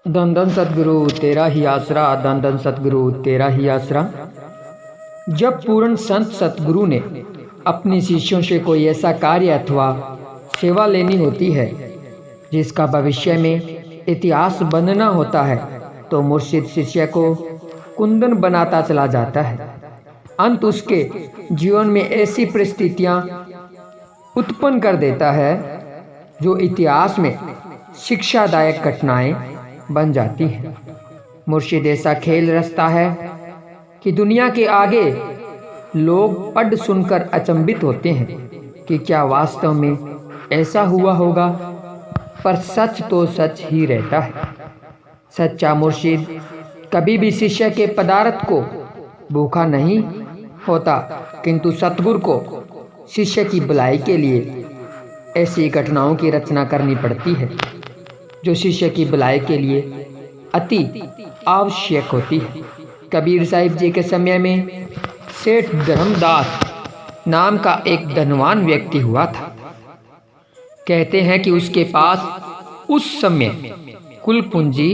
धन धन सतगुरु तेरा ही आसरा, धन धन सतगुरु तेरा ही आसरा। जब पूर्ण संत सतगुरु ने अपने शिष्यों से कोई ऐसा कार्य अथवा सेवा लेनी होती है जिसका भविष्य में इतिहास बनना होता है, तो मुर्शिद शिष्य को कुंदन बनाता चला जाता है। अंत उसके जीवन में ऐसी परिस्थितियां उत्पन्न कर देता है जो इतिहास में शिक्षादायक घटनाएं बन जाती है। मुर्शिद ऐसा खेल रचता है कि दुनिया के आगे लोग पढ़ सुनकर अचंभित होते हैं कि क्या वास्तव में ऐसा हुआ होगा, पर सच तो सच ही रहता है। सच्चा मुर्शिद कभी भी शिष्य के पदार्थ को भूखा नहीं होता, किंतु सतगुरु को शिष्य की भलाई के लिए ऐसी घटनाओं की रचना करनी पड़ती है जो शिष्य की भलाई के लिए अति आवश्यक होती है। कबीर साहिब जी के समय में सेठ धर्मदास नाम का एक धनवान व्यक्ति हुआ था। कहते हैं कि उसके पास उस समय कुल पूंजी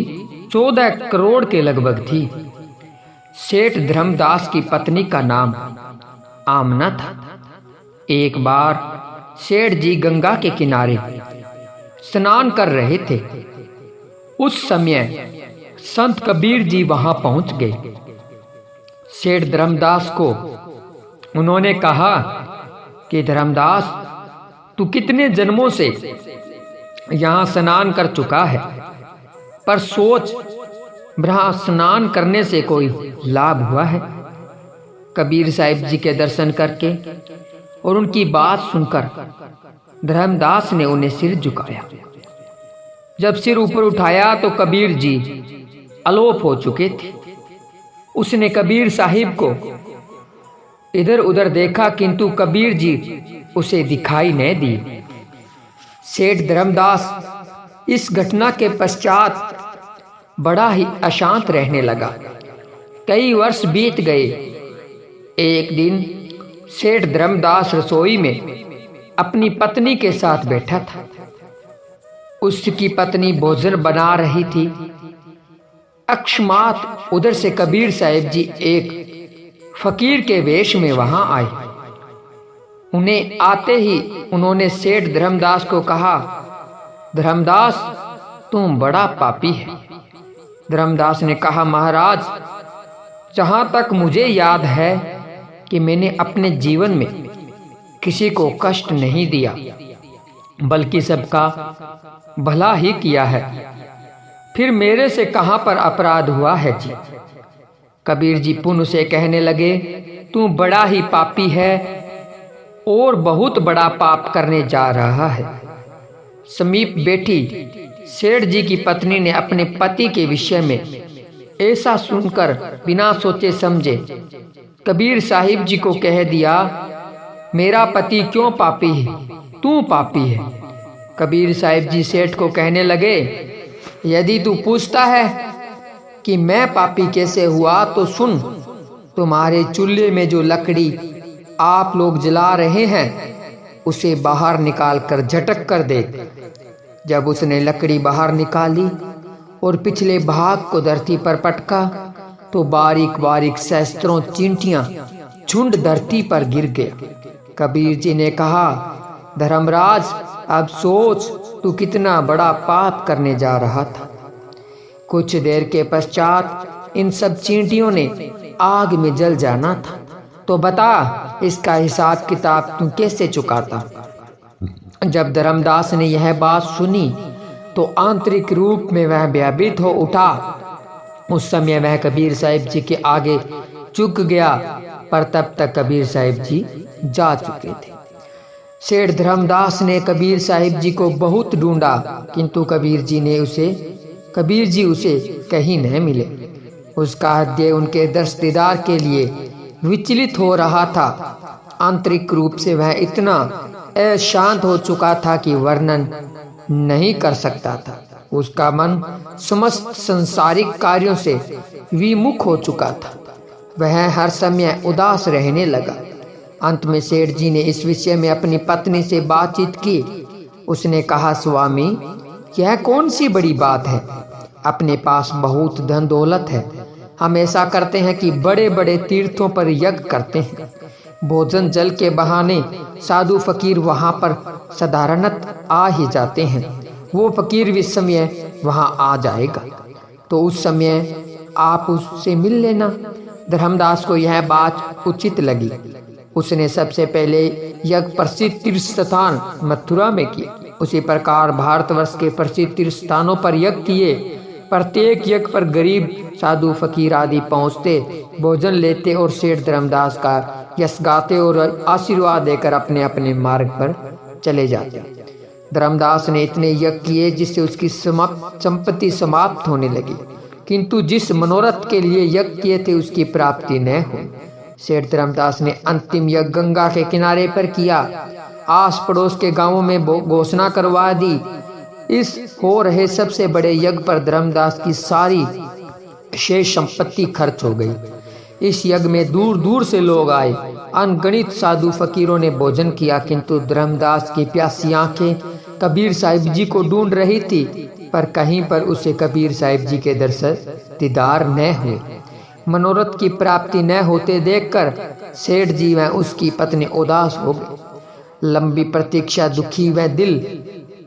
14 करोड़ के लगभग थी। सेठ धर्मदास की पत्नी का नाम आमना था। एक बार सेठ जी गंगा के किनारे स्नान कर रहे थे। उस समय संत कबीर जी वहां पहुंच गए। सेठ धर्मदास को उन्होंने कहा कि धर्मदास, तू कितने जन्मों से यहां स्नान कर चुका है, पर सोच वहां स्नान करने से कोई लाभ हुआ है? कबीर साहिब जी के दर्शन करके और उनकी बात सुनकर धर्मदास ने उन्हें सिर झुकाया। जब सिर ऊपर उठाया तो कबीर जी अलोप हो चुके थे। उसने कबीर साहिब को इधर उधर देखा, किंतु कबीर जी उसे दिखाई नहीं दिए। सेठ धर्मदास इस घटना के पश्चात बड़ा ही अशांत रहने लगा। कई वर्ष बीत गए। एक दिन सेठ धर्मदास रसोई में अपनी पत्नी के साथ बैठा था। उसकी पत्नी भोजन बना रही थी। अकस्मात उधर से कबीर साहिब जी एक फकीर के वेश में वहां आए। उन्हें आते ही उन्होंने सेठ धर्मदास को कहा, धर्मदास, तुम बड़ा पापी है। धर्मदास ने कहा, महाराज, जहां तक मुझे याद है कि मैंने अपने जीवन में किसी को कष्ट नहीं दिया, बल्कि सबका भला ही किया है। फिर मेरे से कहां पर अपराध हुआ है जी? कबीर जी पुनः से कहने लगे, तू बड़ा ही पापी है और बहुत बड़ा पाप करने जा रहा है। समीप बैठी सेठ जी की पत्नी ने अपने पति के विषय में ऐसा सुनकर बिना सोचे समझे कबीर साहिब जी को कह दिया, मेरा पति क्यों पापी है? तू पापी है। कबीर साहिब जी सेठ को कहने लगे, यदि तू पूछता है कि मैं पापी कैसे हुआ, तो सुन, तुम्हारे चूल्हे में जो लकड़ी आप लोग जला रहे हैं उसे बाहर निकाल कर झटक कर देख। जब उसने लकड़ी बाहर निकाली और पिछले भाग को धरती पर पटका, तो बारीक बारीक सहस्त्रों चींटियां झुंड धरती पर गिर गए। कबीर जी ने कहा, धर्मराज, अब सोच तू कितना बड़ा पाप करने जा रहा था। कुछ देर के पश्चात इन सब चींटियों ने आग में जल जाना था। तो बता, इसका हिसाब किताब तू कैसे चुकाता? जब धर्मदास ने यह बात सुनी तो आंतरिक रूप में वह भयभीत हो उठा। उस समय वह कबीर साहिब जी के आगे झुक गया, पर तब तक कबीर साहिब जी जा चुके थे। सेठ धर्मदास ने कबीर साहिब जी को बहुत ढूंढा, किंतु कबीर जी उसे कहीं नहीं मिले। उसका हृदय उनके दर्श दीदार के लिए विचलित हो रहा था। आंतरिक रूप से वह इतना अशांत हो चुका था कि वर्णन नहीं कर सकता था। उसका मन समस्त संसारिक कार्यों से विमुख हो चुका था। वह हर समय उदास रहने लगा। अंत में सेठ जी ने इस विषय में अपनी पत्नी से बातचीत की। उसने कहा, स्वामी, यह कौन सी बड़ी बात है? अपने पास बहुत धन दौलत है, हम ऐसा करते हैं कि बड़े बड़े तीर्थों पर यज्ञ करते हैं। भोजन जल के बहाने साधु फकीर वहाँ पर साधारणत आ ही जाते हैं। वो फकीर भी समय वहाँ आ जाएगा, तो उस समय आप उससे मिल लेना। धर्मदास को यह बात उचित लगी। उसने सबसे पहले यज्ञ प्रसिद्ध तीर्थ स्थान मथुरा में किए। उसी प्रकार भारतवर्ष के प्रसिद्ध तीर्थ स्थानों पर यज्ञ किए। प्रत्येक यज्ञ पर गरीब साधु फकीर आदि पहुँचते, भोजन लेते और सेठ धर्मदास का यश गाते और आशीर्वाद देकर अपने अपने मार्ग पर चले जाते। धर्मदास ने इतने यज्ञ किए जिससे उसकी संपत्ति समाप्त होने लगी, किंतु जिस मनोरथ के लिए यज्ञ किए थे उसकी प्राप्ति न हुई। सेठ धर्मदास ने अंतिम यज्ञ गंगा के किनारे पर किया। आस पड़ोस के गांवों में घोषणा करवा दी। इस हो रहे सबसे बड़े यज्ञ पर धर्मदास की सारी शेष संपत्ति खर्च हो गई। इस यज्ञ में दूर दूर से लोग आए। अनगणित साधु फकीरों ने भोजन किया, किंतु धर्मदास की प्यासी आंखें कबीर साहिब जी को ढूंढ रही थी, पर कहीं पर उसे कबीर साहिब जी के दर्शन दीदार न हुए। मनोरथ की प्राप्ति न होते देखकर सेठ जी व उसकी पत्नी उदास हो गए। लंबी प्रतीक्षा, दुखी व दिल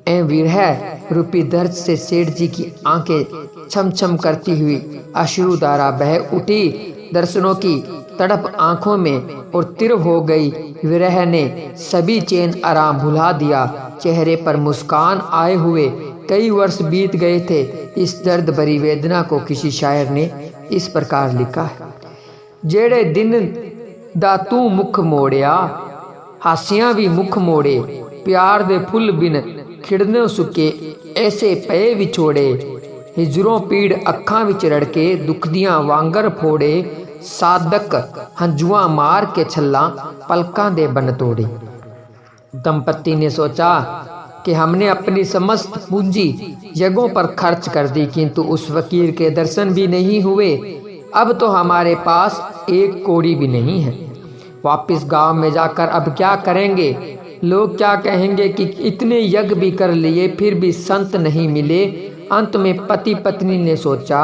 एवं विरह रूपी दर्द से सेठ जी की आंखें छम छम करती हुई अश्रुधारा बह उठी। दर्शनों की तड़प आंखों में और तिर हो गई। विरह ने सभी चैन आराम भुला दिया। चेहरे पर मुस्कान आए हुए कई वर्ष बीत गए थे। इस दर्द भरी वेदना को किसी शायर ने इस प्रकार लिखा है। जेड़े दिन दा तू मुख मोड़िया, हासियां भी मुख मोड़े, प्यार दे फुल बिन खिड़ने सुके, ऐसे पए विछोड़े, हिजरों पीड़ अखां विच रड़के, दुखदियां वांगर फोड़े, साधक हंजुआ मार के छल्ला, पलकां दे बन तोड़े। दंपति ने सोचा कि हमने अपनी समस्त पूंजी यज्ञों पर खर्च कर दी, किंतु उस फकीर के दर्शन भी नहीं हुए। अब तो हमारे पास एक कौड़ी भी नहीं है। वापिस गांव में जाकर अब क्या करेंगे? लोग क्या कहेंगे कि इतने यज्ञ भी कर लिए फिर भी संत नहीं मिले। अंत में पति पत्नी ने सोचा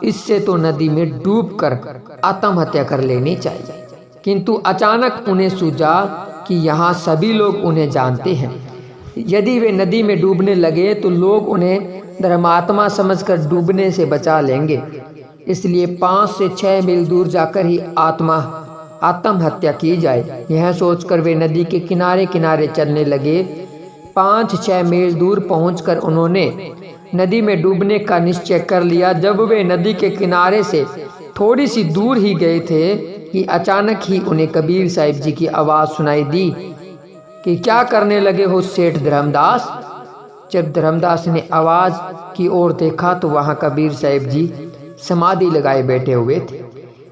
इससे तो नदी में डूबकर आत्महत्या कर लेनी चाहिए, किंतु अचानक उन्हें सूझा कि यहाँ सभी लोग उन्हें जानते हैं। यदि वे नदी में डूबने लगे तो लोग उन्हें धर्मात्मा समझकर डूबने से बचा लेंगे। इसलिए 5 से 6 मील दूर जाकर ही आत्महत्या की जाए। यह सोचकर वे नदी के किनारे किनारे चलने लगे। 5-6 मील दूर पहुंचकर उन्होंने नदी में डूबने का निश्चय कर लिया। जब वे नदी के किनारे से थोड़ी सी दूर ही गए थे कि अचानक ही उन्हें कबीर साहिब जी की आवाज़ सुनाई दी कि क्या करने लगे हो सेठ धर्मदास। जब धर्मदास ने आवाज़ की ओर देखा तो वहाँ कबीर साहिब जी समाधि लगाए बैठे हुए थे।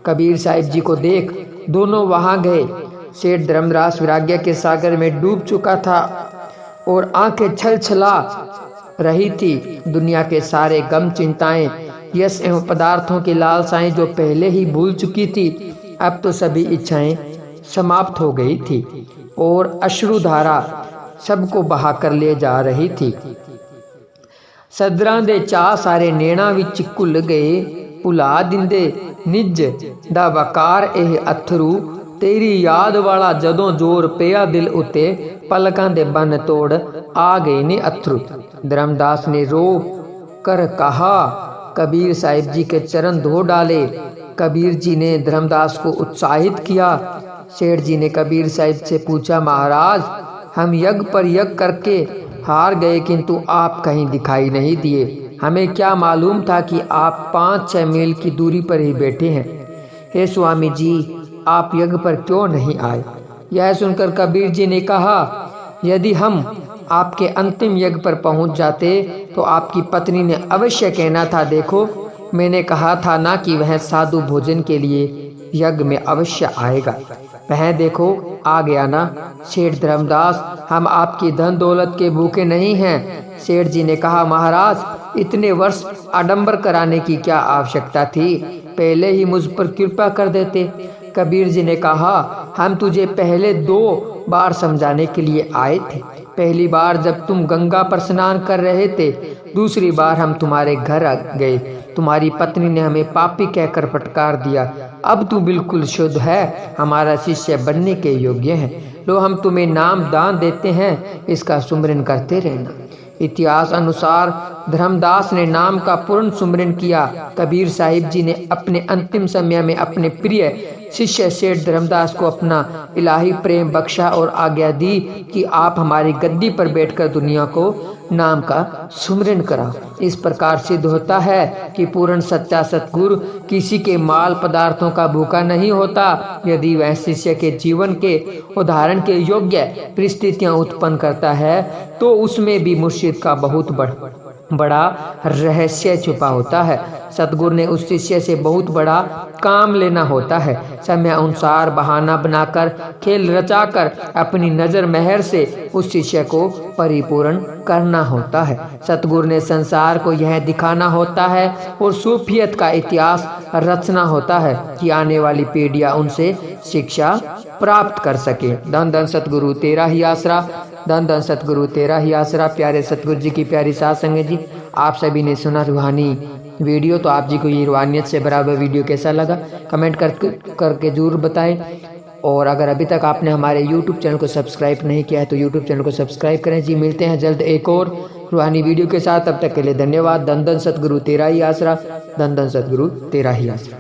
कबीर साहिब जी को देख दोनों वहाँ गए। सेठ धर्मदास वैराग्य के सागर में डूब चुका था और आंखें छलछला रही थी। दुनिया के सारे गम, चिंताएं, यश एवं पदार्थों की लालसाएं जो पहले ही भूल चुकी थी, अब तो सभी इच्छाएं समाप्त हो गई थी और अश्रुधारा सबको बहा कर ले जा रही थी। सदरां दे चाह सारे नैणा विच घुल गए, भुला दिंदे निज दा वकार एह अथरू, तेरी याद वाला जदों जोर पिया दिल उते, पलकां दे बन तोड़ आ गए ने अथरू। धर्मदास ने रो कर कहा। कबीर साहिब जी के चरण धो डाले। कबीर जी ने धर्मदास को उत्साहित किया। सेठ जी ने कबीर साहिब से पूछा, महाराज हम यज्ञ पर यज्ञ करके हार गए, किंतु आप कहीं दिखाई नहीं दिए। हमें क्या मालूम था कि आप 5-6 मील की दूरी पर ही बैठे हैं। हे स्वामी जी, आप यज्ञ पर क्यों नहीं आए? यह सुनकर कबीर जी ने कहा, यदि हम आपके अंतिम यज्ञ पर पहुंच जाते तो आपकी पत्नी ने अवश्य कहना था, देखो मैंने कहा था ना कि वह साधु भोजन के लिए यज्ञ में अवश्य आएगा। वह देखो आ गया ना। सेठ धर्मदास, हम आपकी धन दौलत के भूखे नहीं हैं। सेठ जी ने कहा, महाराज इतने वर्ष आडंबर कराने की क्या आवश्यकता थी? पहले ही मुझ पर कृपा कर देते। कबीर जी ने कहा, हम तुझे पहले 2 बार समझाने के लिए आए थे, पहली बार जब तुम गंगा पर स्नान कर रहे थे, दूसरी बार हम तुम्हारे घर आ गए, तुम्हारी पत्नी ने हमें पापी कहकर फटकार दिया। अब तू बिल्कुल शुद्ध है, हमारा शिष्य बनने के योग्य है। लो हम तुम्हें नाम दान देते हैं, इसका सुमिरन करते रहना। इतिहास अनुसार धर्मदास ने नाम का पूर्ण सुमिरन किया। कबीर साहिब जी ने अपने अंतिम समय में अपने प्रिय शिष्य सेठ धर्मदास को अपना इलाही प्रेम बख्शा और आज्ञा दी कि आप हमारी गद्दी पर बैठकर दुनिया को नाम का सुमिरन कराओ। इस प्रकार सिद्ध होता है कि पूर्ण सच्चा सतगुरु किसी के माल पदार्थों का भूखा नहीं होता। यदि वह शिष्य के जीवन के उदाहरण के योग्य परिस्थितियां उत्पन्न करता है तो उसमें भी मुर्शिद का बहुत बड़ा रहस्य छुपा होता है। सतगुरु ने उस शिष्य से बहुत बड़ा काम लेना होता है। समय अनुसार बहाना बनाकर खेल रचाकर अपनी नजर मेहर से उस शिष्य को परिपूर्ण करना होता है। सतगुरु ने संसार को यह दिखाना होता है और सूफियत का इतिहास रचना होता है कि आने वाली पीढ़ियां उनसे शिक्षा प्राप्त कर सके। धन धन सतगुरु तेरा ही आसरा, धन धन सतगुरु तेरा ही आसरा। प्यारे सतगुरु जी की प्यारी साथ संगत जी, आप सभी ने सुना रूहानी वीडियो, तो आप जी को ये रूहानियत से बराबर वीडियो कैसा लगा कमेंट करके जरूर बताएं। और अगर अभी तक आपने हमारे YouTube चैनल को सब्सक्राइब नहीं किया है तो YouTube चैनल को सब्सक्राइब करें जी। मिलते हैं जल्द एक और रूहानी वीडियो के साथ, तब तक के लिए धन्यवाद। धन धन सतगुरु तेरा ही आसरा, धन धन सतगुरु तेरा ही आसरा।